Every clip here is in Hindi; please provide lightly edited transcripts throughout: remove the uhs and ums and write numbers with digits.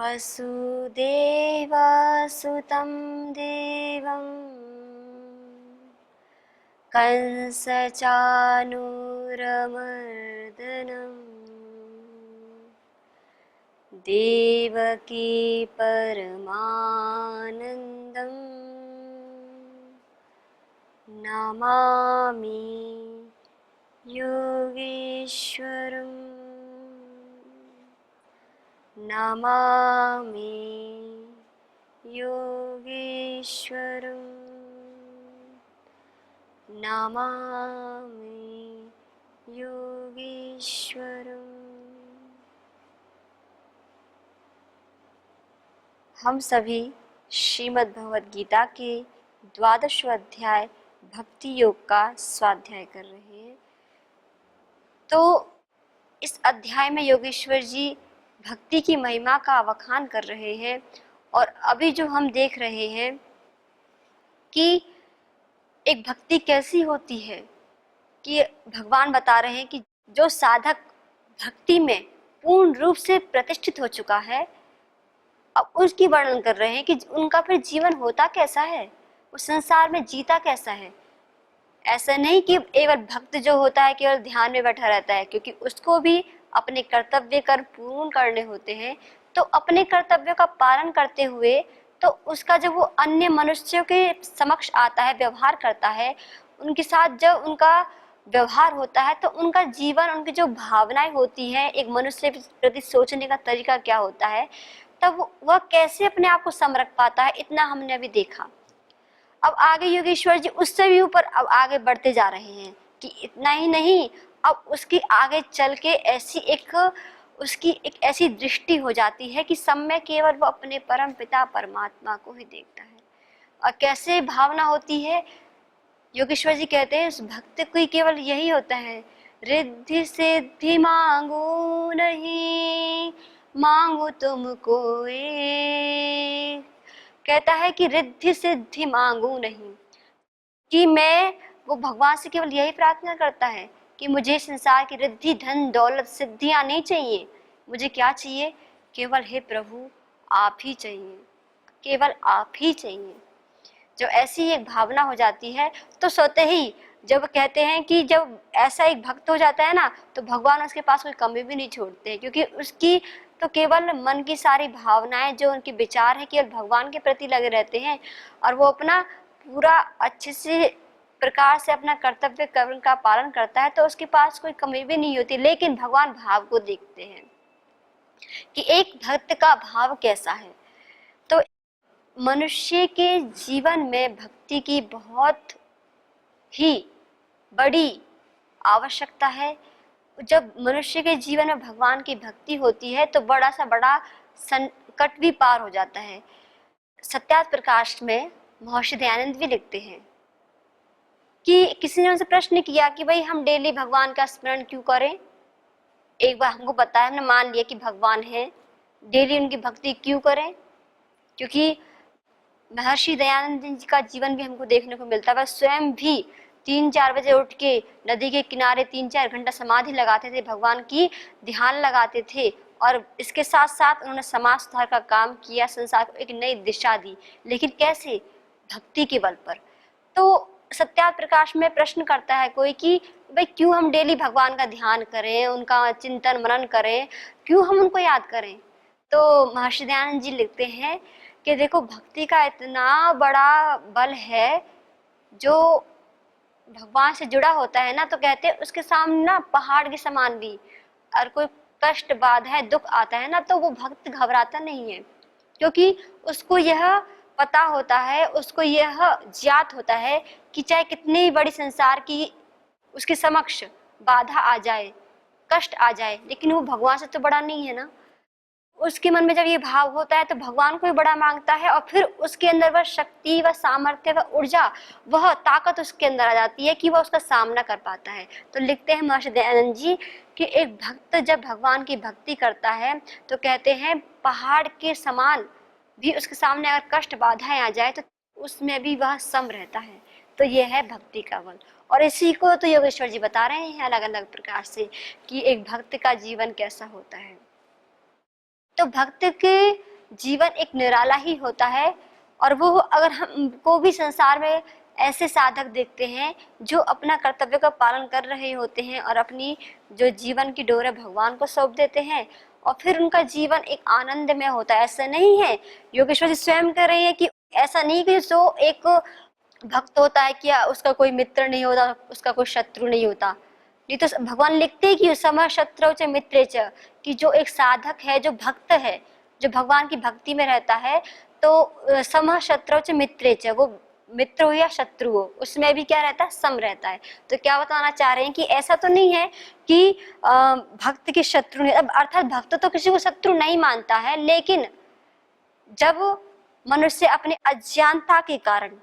वसुदेवसुतं देवं कंसचानूरमर्दनं देवकी परमानन्दं नमामि योगेश्वरम् नमामि योगेश्वरम् नमामि योगेश्वरम्। हम सभी श्रीमद् भगवद गीता के 12वें अध्याय भक्ति योग का स्वाध्याय कर रहे हैं। तो इस अध्याय में योगेश्वर जी भक्ति की महिमा का आवाहन कर रहे हैं और अभी जो हम देख रहे हैं कि एक भक्ति कैसी होती है, कि भगवान बता रहे हैं कि जो साधक भक्ति में पूर्ण रूप से प्रतिष्ठित हो चुका है, अब उसकी वर्णन कर रहे हैं कि उनका फिर जीवन होता कैसा है, उस संसार में जीता कैसा है। ऐसा नहीं कि केवल भक्त जो होता है केवल ध्यान में बैठा रहता है, क्योंकि उसको भी अपने कर्तव्य कर्म पूर्ण करने होते हैं। तो अपने कर्तव्यों का पालन करते हुए तो उसका जब वो अन्य मनुष्यों के समक्ष आता है, व्यवहार करता है, उनके साथ जब उनका व्यवहार होता है तो उनका जीवन, उनकी जो भावनाएं होती हैं, एक मनुष्य के प्रति सोचने का तरीका क्या होता है, तब वह कैसे अपने आप को संरख पाता है, इतना हमने अभी देखा। अब आगे योगेश्वर जी उससे भी ऊपर अब आगे बढ़ते जा रहे हैं कि इतना ही नहीं, अब उसकी आगे चल के उसकी एक ऐसी दृष्टि हो जाती है कि सब में केवल वो अपने परम पिता परमात्मा को ही देखता है। और कैसे भावना होती है, योगेश्वर जी कहते हैं उस भक्त को केवल यही होता है, रिद्धि सिद्धि मांगू नहीं, मांगू तुमको एक। कहता है कि रिद्धि सिद्धि मांगू नहीं, कि मैं वो भगवान से केवल यही प्रार्थना करता है कि मुझे संसार की रिद्धि धन दौलत सिद्धियां नहीं चाहिए, मुझे क्या चाहिए, केवल हे प्रभु आप ही चाहिए, केवल आप ही चाहिए। जब ऐसी एक भावना हो जाती है तो स्वतः ही, जब कहते हैं कि जब ऐसा एक भक्त हो जाता है ना, तो भगवान उसके पास कोई कमी भी नहीं छोड़ते हैं, क्योंकि उसकी तो केवल मन की सारी भावनाएं, जो उनके विचार है, केवल भगवान के प्रति लगे रहते हैं और वो अपना पूरा अच्छे से प्रकार से अपना कर्तव्य कर्म का पालन करता है, तो उसके पास कोई कमी भी नहीं होती। लेकिन भगवान भाव को देखते हैं कि एक भक्त का भाव कैसा है। तो मनुष्य के जीवन में भक्ति की बहुत ही बड़ी आवश्यकता है। जब मनुष्य के जीवन में भगवान की भक्ति होती है तो बड़ा सा बड़ा संकट भी पार हो जाता है। सत्यार्थ प्रकाश में महर्षि दयानंद भी लिखते हैं कि किसी ने उनसे प्रश्न किया कि भाई हम डेली भगवान का स्मरण क्यों करें। एक बार हमको पता है, हमने मान लिया कि भगवान है, डेली उनकी भक्ति क्यों करें, क्योंकि महर्षि दयानंद जी का जीवन भी हमको देखने को मिलता है। वह स्वयं भी 3-4 बजे उठ के नदी के किनारे 3-4 घंटा समाधि लगाते थे, भगवान की ध्यान लगाते थे और इसके साथ साथ उन्होंने समाज सुधार का काम किया, संसार को एक नई दिशा दी। लेकिन कैसे? भक्ति के बल पर। तो सत्यार्थ प्रकाश में प्रश्न करता है कोई कि भाई क्यों हम डेली भगवान का ध्यान करें, उनका चिंतन मनन करें, क्यों हम उनको याद करें। तो महर्षि दयानंद जी लिखते हैं कि देखो, भक्ति का इतना बड़ा बल है, जो भगवान से जुड़ा होता है ना, तो कहते हैं उसके सामने ना पहाड़ के समान भी, और कोई कष्ट बाधा है, दुख आता है ना, तो वो भक्त घबराता नहीं है, क्योंकि उसको यह पता होता है, उसको यह ज्ञात होता है कि चाहे कितनी बड़ी संसार की उसके समक्ष बाधा आ जाए, कष्ट आ जाए, लेकिन वो भगवान से तो बड़ा नहीं है ना। उसके मन में जब ये भाव होता है तो भगवान को भी बड़ा मांगता है, और फिर उसके अंदर वह शक्ति, वह सामर्थ्य, वह ऊर्जा, वह ताकत उसके अंदर आ जाती है कि वह उसका सामना कर पाता है। तो लिखते हैं महर्षि दयानंद जी कि एक भक्त जब भगवान की भक्ति करता है तो कहते हैं पहाड़ के समान भी उसके सामने अगर कष्ट बाधाएं आ जाए तो उसमें भी वह सम रहता है। तो यह है भक्ति का बल, और इसी को तो योगेश्वर जी बता रहे हैं अलग अलग प्रकार से कि एक भक्त का जीवन कैसा होता है। तो भक्त के जीवन एक निराला ही होता है। और वो अगर हमको भी संसार में ऐसे साधक देखते हैं जो अपना कर्तव्य का पालन कर रहे होते हैं और अपनी जो जीवन की डोर है भगवान को सौंप देते हैं और फिर उनका जीवन एक आनंद में होता है। ऐसा नहीं है, योगेश्वर जी स्वयं कह रहे हैं कि ऐसा नहीं कि जो एक भक्त होता है क्या उसका कोई मित्र नहीं होता, उसका कोई शत्रु नहीं होता। ये तो भगवान लिखते हैं कि सम शत्रु च मित्रे च, कि जो एक साधक है, जो भक्त है, जो भगवान की भक्ति में रहता है, तो सम शत्रु च मित्रे च, वो मित्र हो या शत्रु हो उसमें भी क्या रहता है, सम रहता है। तो क्या बताना चाह रहे हैं कि ऐसा तो नहीं है कि भक्त के शत्रु नहीं, अब अर्थात भक्त तो किसी को शत्रु नहीं मानता है, लेकिन जब मनुष्य अपने अज्ञानता के कारण,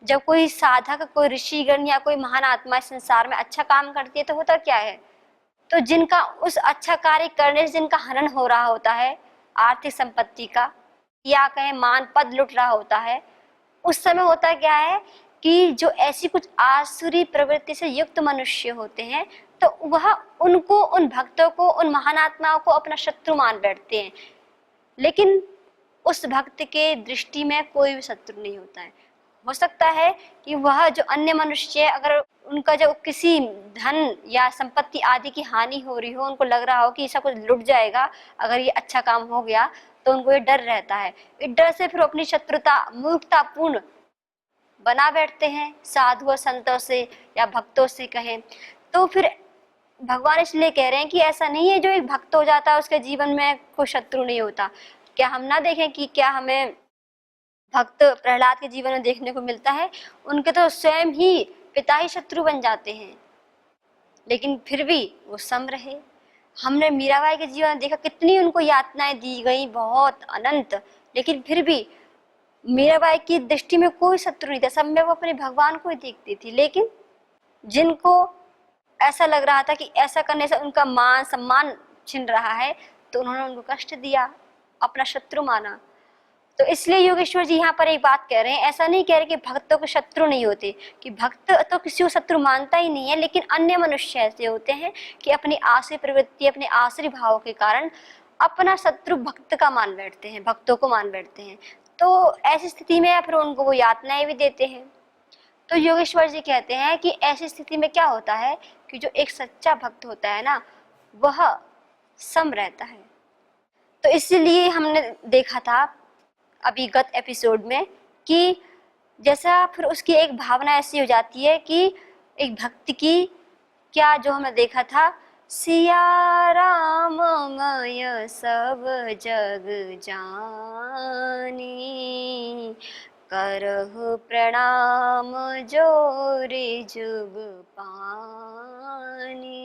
जब कोई साधक, कोई ऋषिगण या कोई महान आत्मा इस संसार में अच्छा काम करती है तो होता क्या है, तो जिनका उस अच्छा कार्य करने से जिनका हनन हो रहा होता है आर्थिक संपत्ति का, या कहें मान पद लुट रहा होता है, उस समय होता क्या है कि जो ऐसी कुछ आसुरी प्रवृत्ति से युक्त मनुष्य होते हैं तो वह उनको, उन भक्तों को, उन महान आत्माओं को अपना शत्रु मान बैठते हैं। लेकिन उस भक्त के दृष्टि में कोई भी शत्रु नहीं होता है। हो सकता है कि वह जो अन्य मनुष्य, अगर उनका जो किसी धन या संपत्ति आदि की हानि हो रही हो, उनको लग रहा हो कि सब कुछ लुट जाएगा अगर ये अच्छा काम हो गया, तो उनको ये डर रहता है। इस डर से फिर अपनी शत्रुता मूर्खतापूर्ण बना बैठते हैं साधुओं संतों से या भक्तों से कहें। तो फिर भगवान इसलिए कह रहे हैं कि ऐसा नहीं है जो एक भक्त हो जाता है उसके जीवन में कोई शत्रु नहीं होता। क्या हम ना देखें कि क्या हमें भक्त प्रहलाद के जीवन में देखने को मिलता है, उनके तो स्वयं ही पिता ही शत्रु बन जाते हैं, लेकिन फिर भी वो सम रहे। हमने मीराबाई के जीवन में देखा कितनी उनको यातनाएं दी गई, बहुत अनंत, लेकिन फिर भी मीराबाई की दृष्टि में कोई शत्रु नहीं था, सब में वो अपने भगवान को ही देखती थी। लेकिन जिनको ऐसा लग रहा था कि ऐसा करने से उनका मान सम्मान छिन रहा है, तो उन्होंने उनको कष्ट दिया, अपना शत्रु माना। तो इसलिए योगेश्वर जी यहाँ पर एक बात कह रहे हैं, ऐसा नहीं कह रहे कि भक्तों के शत्रु नहीं होते, कि भक्त तो किसी को शत्रु मानता ही नहीं है, लेकिन अन्य मनुष्य ऐसे होते हैं कि अपनी आसुरी प्रवृत्ति, अपने आसुरी भाव के कारण अपना शत्रु भक्त का मान बैठते हैं, भक्तों को मान बैठते हैं। तो ऐसी स्थिति में फिर उनको वो यातनाएं भी देते हैं। तो योगेश्वर जी कहते हैं कि ऐसी स्थिति में क्या होता है कि जो एक सच्चा भक्त होता है ना, वह सम रहता है। तो इसलिए हमने देखा था अभी गत एपिसोड में कि जैसा फिर उसकी एक भावना ऐसी हो जाती है कि एक भक्त की, क्या जो हमने देखा था, सिया राम मय सब जग जानी, करहु प्रणाम जोरे जुग पानी।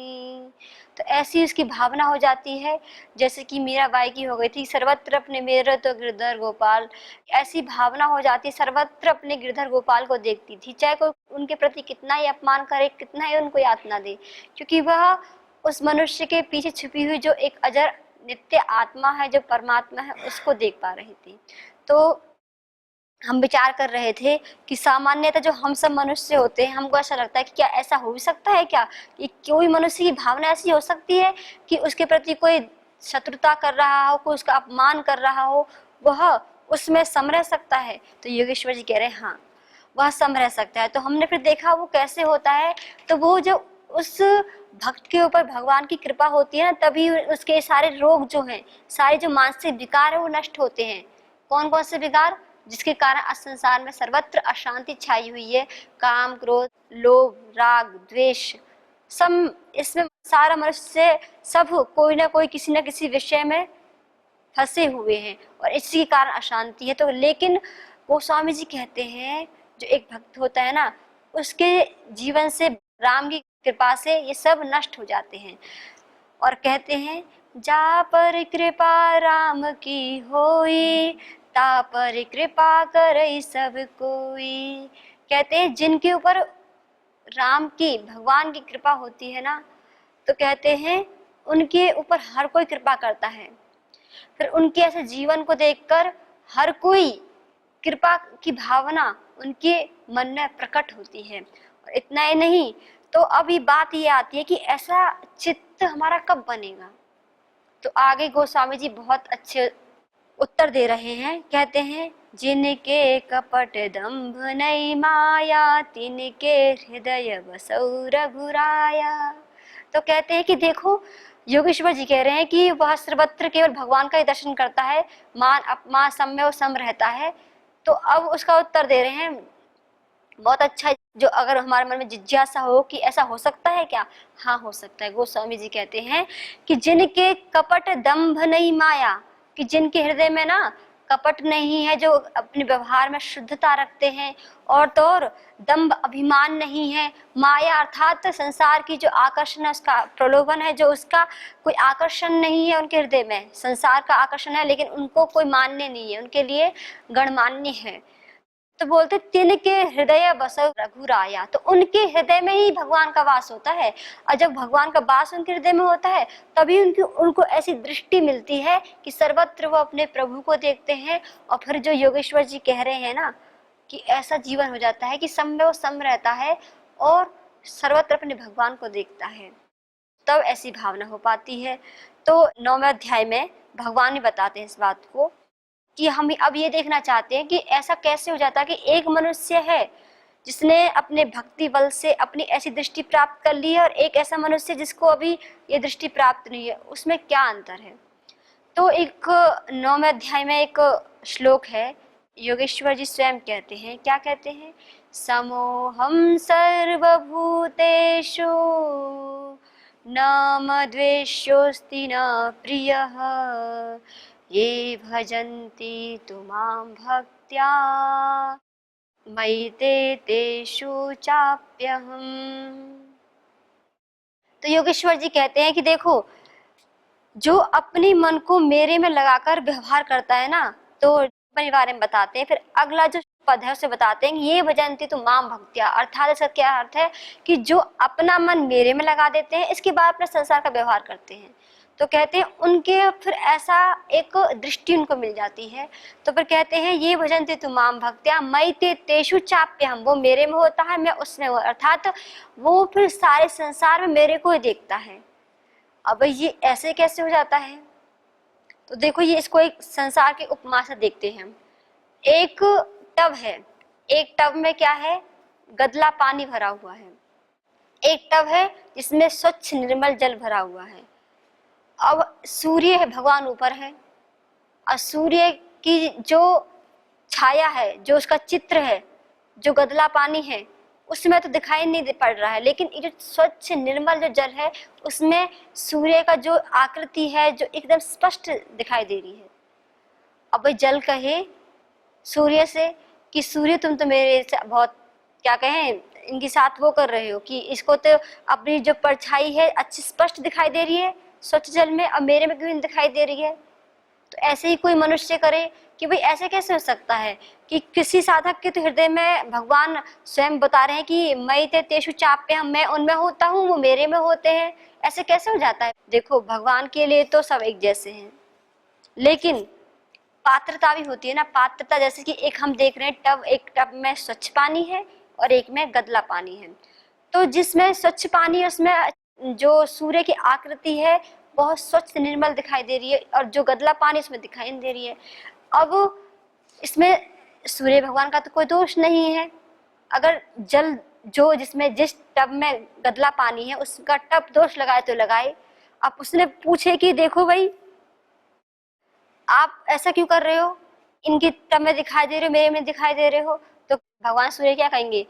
तो ऐसी उसकी भावना हो जाती है जैसे कि मीराबाई की हो गई थी, सर्वत्र अपने मेरे तो गिरधर गोपाल। ऐसी भावना हो जाती है, सर्वत्र अपने गिरधर गोपाल को देखती थी, चाहे कोई उनके प्रति कितना ही अपमान करे, कितना ही उनको यातना दे, क्योंकि वह उस मनुष्य के पीछे छुपी हुई जो एक अजर नित्य आत्मा है, जो परमात्मा है, उसको देख पा रही थी। तो हम विचार कर रहे थे कि सामान्यतः जो हम सब मनुष्य होते हैं, हमको ऐसा लगता है कि क्या ऐसा हो भी सकता है, क्या कि कोई मनुष्य की भावना ऐसी हो सकती है कि उसके प्रति कोई शत्रुता कर रहा हो, कोई उसका अपमान कर रहा हो, वह उसमें सम रह सकता है। तो योगेश्वर जी कह रहे हैं हाँ, वह सम रह सकता है। तो हमने फिर देखा वो कैसे होता है, तो वो जो उस भक्त के ऊपर भगवान की कृपा होती है ना, तभी उसके सारे रोग जो हैं, सारे जो मानसिक विकार है वो नष्ट होते हैं। कौन कौन से विकार, जिसके कारण आज संसार में सर्वत्र अशांति छाई हुई है, काम क्रोध लोभ राग द्वेष, सब इसमें सारा मनुष्य सब कोई ना कोई किसी न किसी विषय में फंसे हुए हैं और इसी के कारण अशांति है। तो लेकिन गोस्वामी जी कहते हैं जो एक भक्त होता है ना, उसके जीवन से राम की कृपा से ये सब नष्ट हो जाते हैं। और कहते हैं जा पर कृपा राम की होई, ता पर कृपा करे सब कोई। कहते हैं जिनके ऊपर राम की, भगवान की कृपा होती है ना, तो कहते हैं उनके ऊपर हर कोई कृपा करता है। फिर उनके ऐसे जीवन को देखकर हर कोई कृपा की भावना उनके मन में प्रकट होती है। और इतना ही नहीं, तो अभी बात ये आती है कि ऐसा चित्त हमारा कब बनेगा। तो आगे गोस्वामी जी बहुत अच्छे उत्तर दे रहे हैं, कहते हैं जिनके कपट दंभ नहीं माया, तिनके हृदय बसौ रघुराया। तो कहते हैं कि देखो, योगेश्वर जी कह रहे हैं कि वह सर्वत्र केवल भगवान का ही दर्शन करता है, मान अपमान सम में वो सम रहता है। तो अब उसका उत्तर दे रहे हैं, बहुत अच्छा है, जो अगर हमारे मन में जिज्ञासा हो कि ऐसा हो सकता है क्या, हाँ हो सकता है। गोस्वामी जी कहते हैं कि जिनके कपट दंभ नहीं माया, कि जिनके हृदय में ना कपट नहीं है, जो अपने व्यवहार में शुद्धता रखते हैं, और तो और दंभ अभिमान नहीं है, माया अर्थात संसार की जो आकर्षण है, उसका प्रलोभन है, जो उसका कोई आकर्षण नहीं है उनके हृदय में, संसार का आकर्षण है लेकिन उनको कोई मान्य नहीं है, उनके लिए गणमान्य है। तो बोलते तिनके हृदय बसौ रघुराया, तो उनके हृदय में ही भगवान का वास होता है। और जब भगवान का वास उनके हृदय में होता है, तभी उनको ऐसी दृष्टि मिलती है कि सर्वत्र वो अपने प्रभु को देखते हैं। और फिर जो योगेश्वर जी कह रहे हैं ना, कि ऐसा जीवन हो जाता है कि सम में वो सम रहता है और सर्वत्र अपने भगवान को देखता है, तब ऐसी भावना हो पाती है। तो 9वें अध्याय में भगवान ही बताते हैं इस बात को, कि हम अब ये देखना चाहते हैं कि ऐसा कैसे हो जाता है कि एक मनुष्य है जिसने अपने भक्ति बल से अपनी ऐसी दृष्टि प्राप्त कर ली है, और एक ऐसा मनुष्य जिसको अभी ये दृष्टि प्राप्त नहीं है, उसमें क्या अंतर है। तो एक 9वें अध्याय में एक श्लोक है, योगेश्वर जी स्वयं कहते हैं, क्या कहते हैं, समोहम सर्वभूतेषु न मद्वेष्योऽस्ति न प्रियः, ये भजन्ति तु मां भक्त्या मयि ते तेषु चाप्यहम्। तो योगेश्वर जी कहते हैं कि देखो, जो अपने मन को मेरे में लगाकर व्यवहार करता है ना, तो अपने बारे में बताते हैं। फिर अगला जो पद है उसे बताते हैं, ये भजन्ति तु मां भक्त्या, अर्थात इसका क्या अर्थ है कि जो अपना मन मेरे में लगा देते हैं, इसके बाद अपने संसार का व्यवहार करते हैं। तो कहते हैं उनके फिर ऐसा एक दृष्टि उनको मिल जाती है। तो फिर कहते हैं ये भजन्ति तु मां भक्त्या मयि ते तेषु चाप्यहम्, वो मेरे में होता है, मैं उसमें हूँ, अर्थात वो फिर सारे संसार में मेरे को ही देखता है। अब ये ऐसे कैसे हो जाता है, तो देखो ये इसको एक संसार के उपमा से देखते हैं हम। एक टब है, एक टब में क्या है, गदला पानी भरा हुआ है। एक टब है जिसमें स्वच्छ निर्मल जल भरा हुआ है। अब सूर्य है, भगवान ऊपर है, और सूर्य की जो छाया है, जो उसका चित्र है, जो गदला पानी है, उसमें तो दिखाई नहीं पड़ रहा है, लेकिन ये जो स्वच्छ निर्मल जो जल है, उसमें सूर्य का जो आकृति है, जो एकदम स्पष्ट दिखाई दे रही है। अब वही जल कहे सूर्य से कि सूर्य तुम तो मेरे से बहुत क्या कहें, इनके साथ वो कर रहे हो कि इसको तो अपनी जो परछाई है अच्छी स्पष्ट दिखाई दे रही है स्वच्छ जल में, अब मेरे में क्यों नहीं दिखाई दे रही है। तो ऐसे ही कोई मनुष्य करे कि भाई ऐसे कैसे हो सकता है कि किसी साधक के तो हृदय में भगवान स्वयं बता रहे हैं कि मयि ते तेषु चाप्यहम्, मैं उनमें होता हूँ, वो मेरे में होते हैं, ऐसे कैसे हो जाता है। देखो भगवान के लिए तो सब एक जैसे हैं, लेकिन पात्रता भी होती है ना, पात्रता जैसे कि एक हम देख रहे हैं टब, एक टब में स्वच्छ पानी है और एक में गदला पानी है। तो जिसमें स्वच्छ पानी है उसमें जो सूर्य की आकृति है बहुत स्वच्छ निर्मल दिखाई दे रही है, और जो गदला पानी उसमें दिखाई नहीं दे रही है। अब इसमें सूर्य भगवान का तो कोई दोष नहीं है। अगर जल जो जिसमें जिस टब में गदला पानी है उसका टब दोष लगाए तो लगाए। अब उसने पूछे कि देखो भाई आप ऐसा क्यों कर रहे हो, इनकी टब में दिखाई दे रहे हो, मेरे में दिखाई दे रहे हो। तो भगवान सूर्य क्या कहेंगे,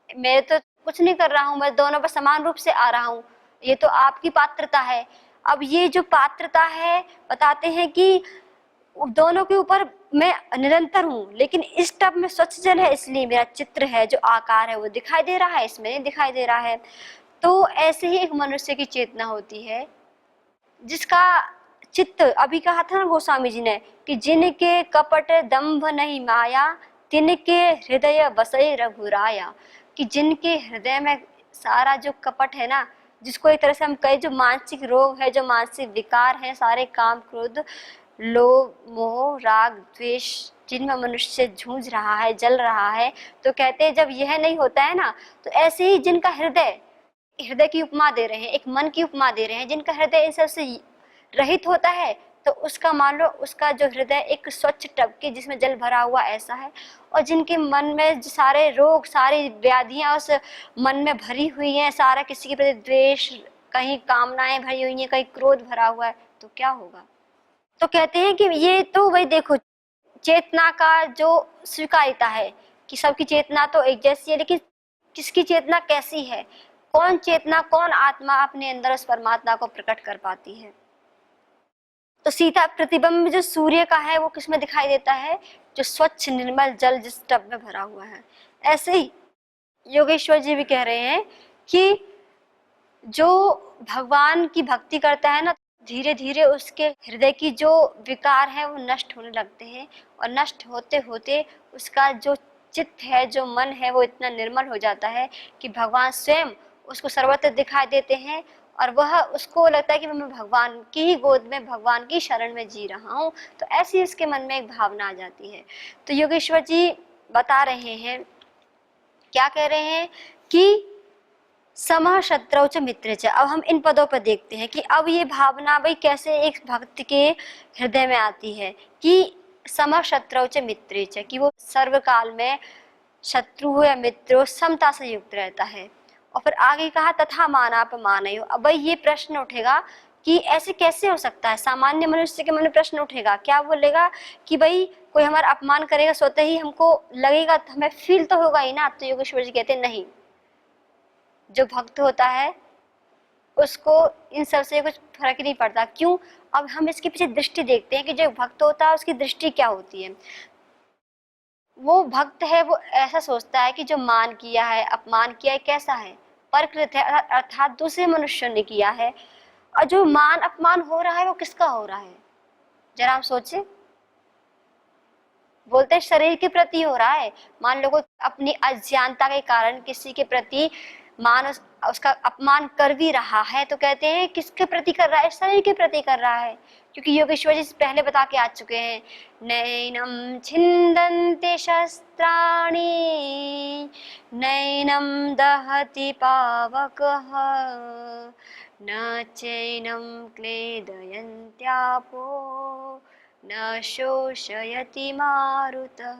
मैं तो कुछ नहीं कर रहा हूँ, मैं दोनों पर समान रूप से आ रहा हूँ, ये तो आपकी पात्रता है। अब ये जो पात्रता है बताते हैं कि दोनों के ऊपर मैं निरंतर हूँ, लेकिन इस टब में स्वच्छ जल है इसलिए मेरा चित्र है, जो आकार है वो दिखाई दे रहा है, इसमें नहीं दिखाई दे रहा है। तो ऐसे ही एक मनुष्य की चेतना होती है जिसका चित्त, अभी कहा था ना गोस्वामी जी ने कि जिनके कपट दंभ नहीं माया, तिनके हृदय बसई रघुराया, कि जिनके हृदय में सारा जो कपट है ना, जिसको एक तरह से हम कहें जो मानसिक रोग है, जो मानसिक विकार है, सारे काम क्रोध लोभ मोह राग द्वेष जिनमें मनुष्य जूझ रहा है, जल रहा है, तो कहते हैं जब यह नहीं होता है ना, तो ऐसे ही जिनका हृदय, हृदय की उपमा दे रहे हैं, एक मन की उपमा दे रहे हैं, जिनका हृदय इन सबसे रहित होता है, तो उसका मान लो उसका जो हृदय एक स्वच्छ टब के जिसमें जल भरा हुआ ऐसा है, और जिनके मन में सारे रोग, सारी व्याधियां उस मन में भरी हुई हैं, सारा किसी के प्रति द्वेष, कहीं कामनाएं भरी हुई हैं, कहीं क्रोध भरा हुआ है, तो क्या होगा। तो कहते हैं कि ये तो वही देखो, चेतना का जो स्वीकार्यता है कि सबकी चेतना तो एक जैसी है, लेकिन किसकी चेतना कैसी है, कौन चेतना, कौन आत्मा अपने अंदर उस परमात्मा को प्रकट कर पाती है। तो सीधा प्रतिबिंब जो सूर्य का है वो किसमें दिखाई देता है, जो स्वच्छ निर्मल जल जिस टब में भरा हुआ है। ऐसे ही योगेश्वर जी भी कह रहे हैं कि जो भगवान की भक्ति करता है ना, धीरे धीरे उसके हृदय की जो विकार है वो नष्ट होने लगते हैं, और नष्ट होते होते उसका जो चित्त है, जो मन है, वो इतना निर्मल हो जाता है कि भगवान स्वयं उसको सर्वत्र दिखाई देते हैं, और वह उसको लगता है कि मैं भगवान की ही गोद में, भगवान की शरण में जी रहा हूँ। तो ऐसी उसके मन में एक भावना आ जाती है। तो योगेश्वर जी बता रहे हैं, क्या कह रहे हैं कि समः शत्रौ च मित्रे च। अब हम इन पदों पर देखते हैं कि अब ये भावना भाई कैसे एक भक्त के हृदय में आती है कि समः शत्रौ च मित्रे च, कि वो सर्वकाल में शत्रु हो या मित्र हो समता से युक्त रहता है। और फिर आगे कहा तथा मानापमानयो। अब भाई ये प्रश्न उठेगा कि ऐसे कैसे हो सकता है, सामान्य मनुष्य के मन में प्रश्न उठेगा, क्या बोलेगा कि भाई कोई हमारा अपमान करेगा, स्वतः ही हमको लगेगा, हमें फील तो होगा ही ना। तो योगेश्वर जी कहते हैं नहीं, जो भक्त होता है उसको इन सब से कुछ फर्क नहीं पड़ता। क्यों, अब हम इसके पीछे दृष्टि देखते हैं कि जो भक्त होता है उसकी दृष्टि क्या होती है। वो भक्त है, वो ऐसा सोचता है कि जो मान किया है, अपमान किया है, कैसा है, परकृत है, अर्थात दूसरे मनुष्य ने किया है। और जो मान अपमान हो रहा है वो किसका हो रहा है, जरा हम सोचे। बोलते हैं शरीर के प्रति हो रहा है। मान लो कोई अपनी अज्ञानता के कारण किसी के प्रति उसका अपमान कर भी रहा है, तो कहते हैं किसके प्रति कर रहा है, शरीर के प्रति कर रहा है। क्योंकि योगेश्वर जी पहले बता के आ चुके हैं, नैनम छिन्दन्ते शस्त्राणि नैनम दहति पावकः न चैनम क्लेदयन्त्यापो न शोषयति मारुतः।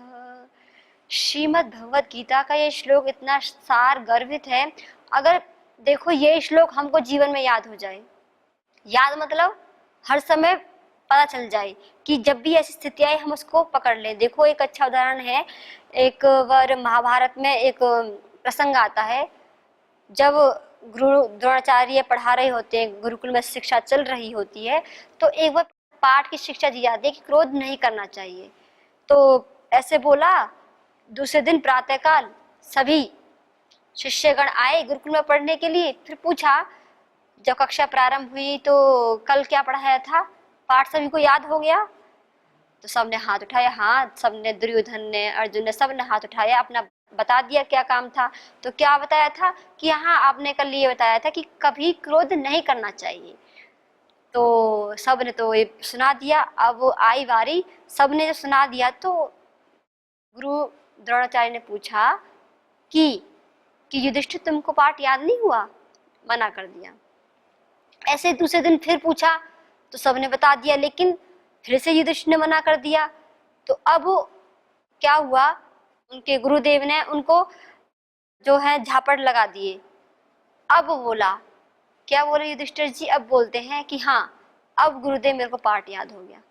श्रीमद् भगवत गीता का ये श्लोक इतना सार गर्भित है। अगर देखो ये श्लोक हमको जीवन में याद हो जाए, याद मतलब हर समय पता चल जाए कि जब भी ऐसी स्थिति आए हम उसको पकड़ लें। देखो एक अच्छा उदाहरण है, एक बार महाभारत में एक प्रसंग आता है, जब गुरु द्रोणाचार्य पढ़ा रहे होते हैं, गुरुकुल में शिक्षा चल रही होती है, तो एक बार पाठ की शिक्षा दी जाती है कि क्रोध नहीं करना चाहिए। तो ऐसे बोला, दूसरे दिन प्रातःकाल सभी शिष्यगण आए गुरुकुल में पढ़ने के लिए। फिर पूछा, जब कक्षा प्रारंभ हुई तो कल क्या पढ़ाया था, पाठ सभी को याद हो गया? तो सबने हाथ उठाया, हाँ सबने, दुर्योधन ने, अर्जुन ने, सबने हाथ उठाया, अपना बता दिया क्या काम था। तो क्या बताया था कि हाँ आपने कल ये बताया था कि कभी क्रोध नहीं करना चाहिए। तो सबने तो ये सुना दिया। अब आई बारी, सबने जो सुना दिया तो गुरु द्रोणाचार्य ने पूछा कि युधिष्ठिर तुमको पाठ याद नहीं हुआ? मना कर दिया। ऐसे दूसरे दिन फिर पूछा तो सबने बता दिया, लेकिन फिर से युधिष्ठिर ने मना कर दिया। तो अब क्या हुआ, उनके गुरुदेव ने उनको जो है झापड़ लगा दिए। अब बोला, क्या बोले युधिष्ठिर जी? अब बोलते हैं कि हाँ अब गुरुदेव मेरे को पाठ याद हो गया।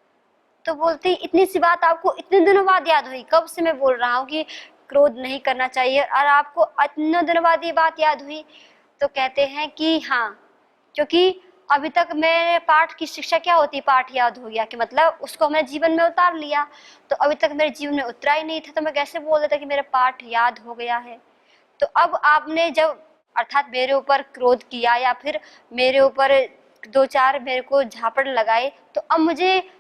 तो बोलते इतनी सी बात आपको इतने दिनों बाद याद हुई? कब से मैं बोल रहा हूँ कि क्रोध नहीं करना चाहिए और आपको इतने दिनों बाद ये बात याद हुई? तो कहते हैं कि हाँ, क्योंकि अभी तक मेरे पाठ की शिक्षा क्या होती, पाठ याद हो गया कि मतलब उसको हमने जीवन में उतार लिया। तो अभी तक मेरे जीवन में उतरा ही नहीं था, तो मैं कैसे बोल देता कि मेरा पाठ याद हो गया है। तो अब आपने जब अर्थात मेरे ऊपर क्रोध किया या फिर मेरे ऊपर दो चार मेरे को झापड़ लगाए, तो अब मुझे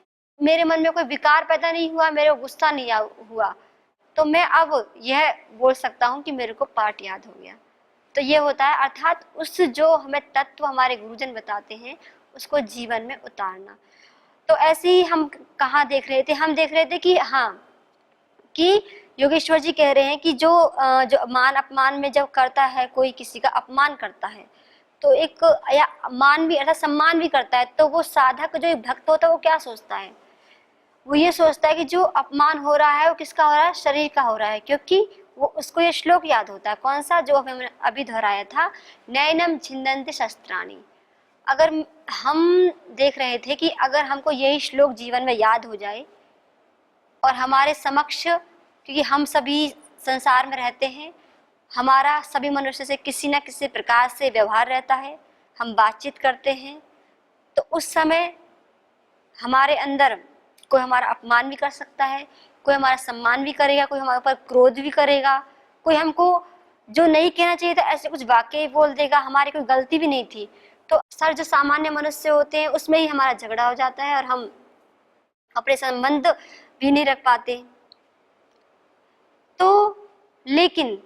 मेरे मन में कोई विकार पैदा नहीं हुआ, मेरे को गुस्सा नहीं हुआ, तो मैं अब यह बोल सकता हूँ कि मेरे को पाठ याद हो गया। तो ये होता है अर्थात उस जो हमें तत्व हमारे गुरुजन बताते हैं उसको जीवन में उतारना। तो ऐसे ही हम कहाँ देख रहे थे, हम देख रहे थे कि हाँ, कि योगेश्वर जी कह रहे हैं कि जो मान अपमान में जब करता है, कोई किसी का अपमान करता है, तो एक या मान भी अर्थात सम्मान भी करता है, तो वो साधक जो एक भक्त होता है वो क्या सोचता है, वो ये सोचता है कि जो अपमान हो रहा है वो किसका हो रहा है, शरीर का हो रहा है। क्योंकि वो उसको ये श्लोक याद होता है, कौन सा, जो हमने अभी दोहराया था, नैनम छिन्दन्ति शस्त्राणि। अगर हम देख रहे थे कि अगर हमको यही श्लोक जीवन में याद हो जाए और हमारे समक्ष, क्योंकि हम सभी संसार में रहते हैं, हमारा सभी मनुष्य से किसी न किसी प्रकार से व्यवहार रहता है, हम बातचीत करते हैं, तो उस समय हमारे अंदर कोई हमारा अपमान भी कर सकता है, कोई हमारा सम्मान भी करेगा, कोई हमारे ऊपर क्रोध भी करेगा, कोई हमको जो नहीं कहना चाहिए था ऐसे कुछ वाक्य ही बोल देगा, हमारी कोई गलती भी नहीं थी। तो सर जो सामान्य मनुष्य होते हैं उसमें ही हमारा झगड़ा हो जाता है और हम अपने संबंध भी नहीं रख पाते। तो लेकिन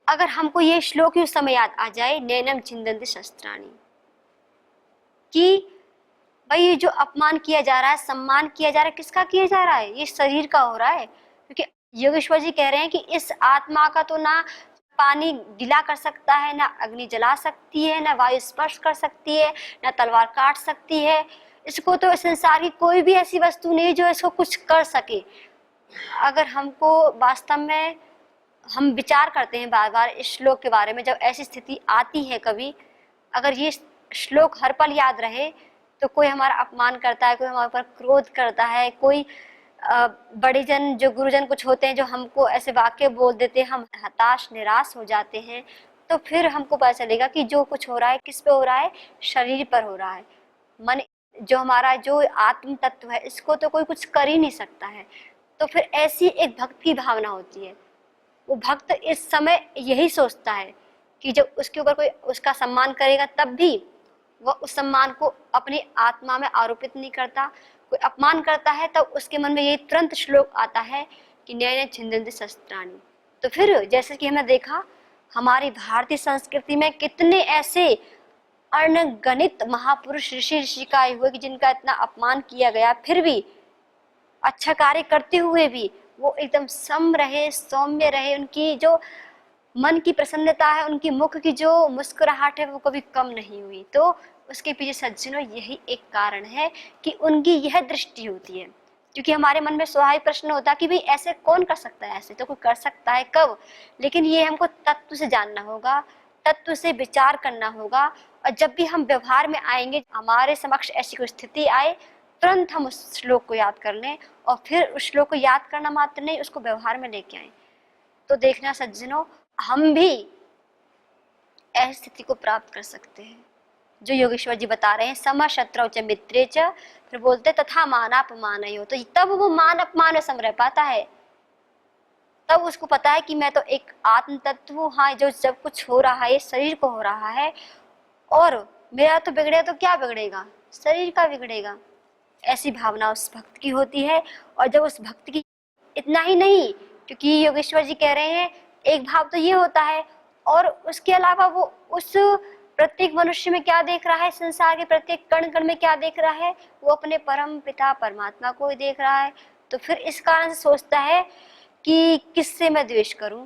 अगर हमको ये श्लोक ही उस समय याद आ जाए, नैनम छिन्दन्ति शस्त्राणि, कि भाई ये जो अपमान किया जा रहा है, सम्मान किया जा रहा है, किसका किया जा रहा है, ये शरीर का हो रहा है। क्योंकि योगेश्वर जी कह रहे हैं कि इस आत्मा का तो ना पानी गीला कर सकता है, ना अग्नि जला सकती है, ना वायु स्पर्श कर सकती है, ना तलवार काट सकती है, इसको तो संसार की कोई भी ऐसी वस्तु नहीं जो इसको कुछ कर सके। अगर हमको वास्तव में हम विचार करते हैं बार बार इस श्लोक के बारे में, जब ऐसी स्थिति आती है कभी, अगर ये श्लोक हर पल याद रहे, तो कोई हमारा अपमान करता है, कोई हमारे ऊपर क्रोध करता है, कोई बड़े जन जो गुरुजन कुछ होते हैं जो हमको ऐसे वाक्य बोल देते हैं, हम हताश निराश हो जाते हैं, तो फिर हमको पता चलेगा कि जो कुछ हो रहा है किस पे हो रहा है, शरीर पर हो रहा है। मन जो हमारा जो आत्म तत्व है इसको तो कोई कुछ कर ही नहीं सकता है। तो फिर ऐसी एक भक्त की भावना होती है, वो भक्त इस समय यही सोचता है कि जब उसके ऊपर कोई उसका सम्मान करेगा तब भी वह उस सम्मान को अपनी आत्मा में आरोपित नहीं करता, कोई अपमान करता है तब उसके मन में ये तुरंत श्लोक आता है कि नैनम छिन्दन्ति शस्त्राणि। तो फिर जैसे कि हमने देखा हमारी भारतीय संस्कृति में कितने ऐसे अनगणित महापुरुष ऋषि ऋषिकाएं हुए कि जिनका इतना अपमान किया गया, फिर भी अच्छा कार्य करते हुए भी वो एकदम सम रहे, सौम्य रहे, उनकी जो मन की प्रसन्नता है, उनकी मुख की जो मुस्कुराहट है वो कभी कम नहीं हुई। तो उसके पीछे सज्जनों यही एक कारण है कि उनकी यह दृष्टि होती है। क्योंकि हमारे मन में स्वाभाविक प्रश्न होता है कि भाई ऐसे कौन कर सकता है, ऐसे तो कोई कर सकता है कब, लेकिन ये हमको तत्व से जानना होगा, तत्व से विचार करना होगा। और जब भी हम व्यवहार में आएंगे, हमारे समक्ष ऐसी कोई स्थिति आए, तुरंत हम उस श्लोक को याद कर लें और फिर उस श्लोक को याद करना मात्र नहीं, उसको व्यवहार में लेके आए। तो देखना सज्जनों, हम भी ऐसी स्थिति को प्राप्त कर सकते हैं जो योगेश्वर जी बता रहे हैं, सम शत्रौ च मित्रे च, फिर बोलते तथा मानापमानयो। तो तब वो मान अपमान में सम रह पाता है, तब उसको पता है कि मैं तो एक आत्म तत्व हूँ, हाँ जो जब कुछ हो रहा है ये शरीर को हो रहा है, और मेरा तो बिगड़े तो क्या बिगड़ेगा, शरीर का बिगड़ेगा। ऐसी भावना उस भक्त की होती है। और जब उस भक्त की, इतना ही नहीं, क्योंकि योगेश्वर जी कह रहे हैं एक भाव तो ये होता है, और उसके अलावा वो उस प्रत्येक मनुष्य में क्या देख रहा है, संसार के प्रत्येक कण कण में क्या देख रहा है, वो अपने परम पिता परमात्मा को ही देख रहा है। तो फिर इस कारण से सोचता है कि किससे मैं द्वेष करूं,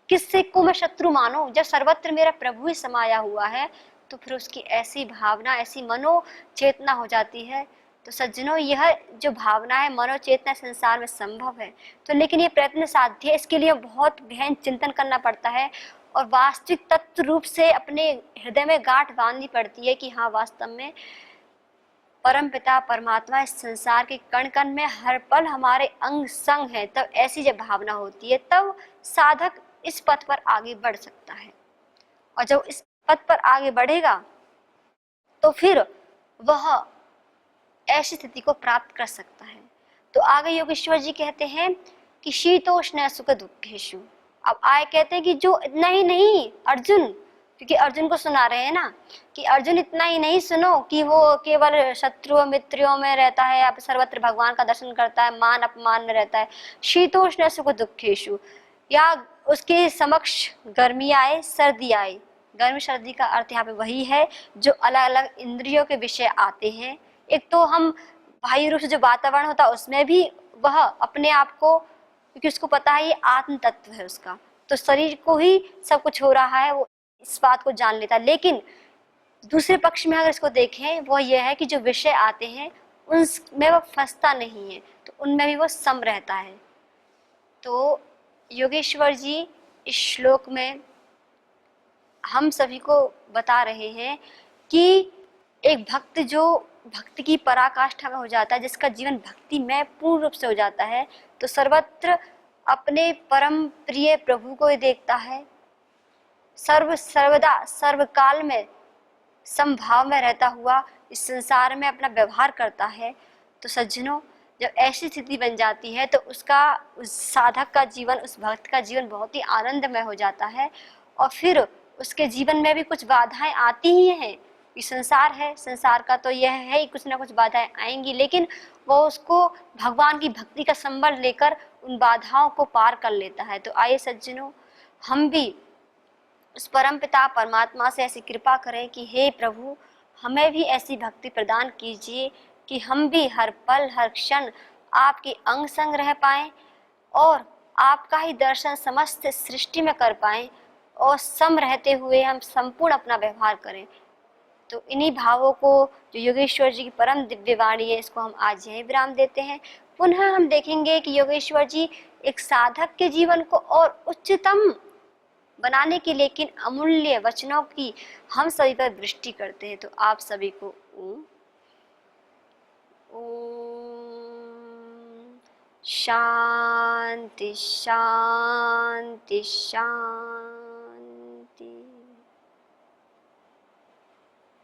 किससे को मैं शत्रु मानूं, जब सर्वत्र मेरा प्रभु ही समाया हुआ है। तो फिर उसकी ऐसी भावना, ऐसी मनो चेतना हो जाती है। तो सज्जनों, यह जो भावना है, मनोचेतना संसार में संभव है, तो लेकिन ये प्रयत्न साध्य है, इसके लिए बहुत गहन चिंतन करना पड़ता है और वास्तविक तत्व रूप से अपने हृदय में गांठ बांधनी पड़ती है कि हाँ वास्तव में परम पिता परमात्मा इस संसार के कण कण में हर पल हमारे अंग संग है। तब ऐसी जब भावना होती है, तब साधक इस पथ पर आगे बढ़ सकता है। और जब इस पथ पर आगे बढ़ेगा तो फिर वह ऐसी स्थिति को प्राप्त कर सकता है। तो आगे योगेश्वर जी कहते हैं कि शीतोष्ण सुख दुखेशु। अब आए कहते हैं कि जो इतना ही नहीं अर्जुन, क्योंकि अर्जुन को सुना रहे हैं ना, कि अर्जुन इतना ही नहीं सुनो कि वो केवल शत्रु मित्रों में रहता है या सर्वत्र भगवान का दर्शन करता है, मान अपमान में रहता है। शीतोष्ण सुख दुखेशु, या उसके समक्ष गर्मी आए सर्दी आए। गर्मी सर्दी का अर्थ यहाँ पे वही है जो अलग अलग इंद्रियों के विषय आते हैं। एक तो हम बाह्य रूप से जो वातावरण होता है उसमें भी वह अपने आप को, क्योंकि उसको पता है ये आत्म तत्व है उसका, तो शरीर को ही सब कुछ हो रहा है, वो इस बात को जान लेता है। लेकिन दूसरे पक्ष में अगर इसको देखें, वो ये है कि जो विषय आते हैं उनमें वो फंसता नहीं है, तो उनमें भी वो सम रहता है। तो योगेश्वर जी इस श्लोक में हम सभी को बता रहे हैं कि एक भक्त जो भक्ति की पराकाष्ठा में हो जाता है, जिसका जीवन भक्ति में पूर्ण रूप से हो जाता है, तो सर्वत्र अपने परम प्रिय प्रभु को ही देखता है, सर्वदा सर्वकाल में समभाव में रहता हुआ इस संसार में अपना व्यवहार करता है। तो सज्जनों, जब ऐसी स्थिति बन जाती है तो उसका, उस साधक का जीवन, उस भक्त का जीवन बहुत ही आनंदमय हो जाता है। और फिर उसके जीवन में भी कुछ बाधाएं आती ही हैं। ये संसार है, संसार का तो यह है ही, कुछ ना कुछ बाधाएं आएंगी, लेकिन वो उसको भगवान की भक्ति का संबल लेकर उन बाधाओं को पार कर लेता है। तो आइए सज्जनों, हम भी उस परम पिता परमात्मा से ऐसी कृपा करें कि हे प्रभु, हमें भी ऐसी भक्ति प्रदान कीजिए कि हम भी हर पल हर क्षण आपके अंग संग रह पाएं और आपका ही दर्शन समस्त सृष्टि में कर पाएं, और सम रहते हुए हम संपूर्ण अपना व्यवहार करें। तो इन्हीं भावों को, जो योगेश्वर जी की परम दिव्य वाणी है, इसको हम आज यहीं विराम देते हैं। पुनः हम देखेंगे कि योगेश्वर जी एक साधक के जीवन को और उच्चतम बनाने के लिए किन अमूल्य वचनों की हम सभी पर दृष्टि करते हैं। तो आप सभी को ओम शांति शांति शांति।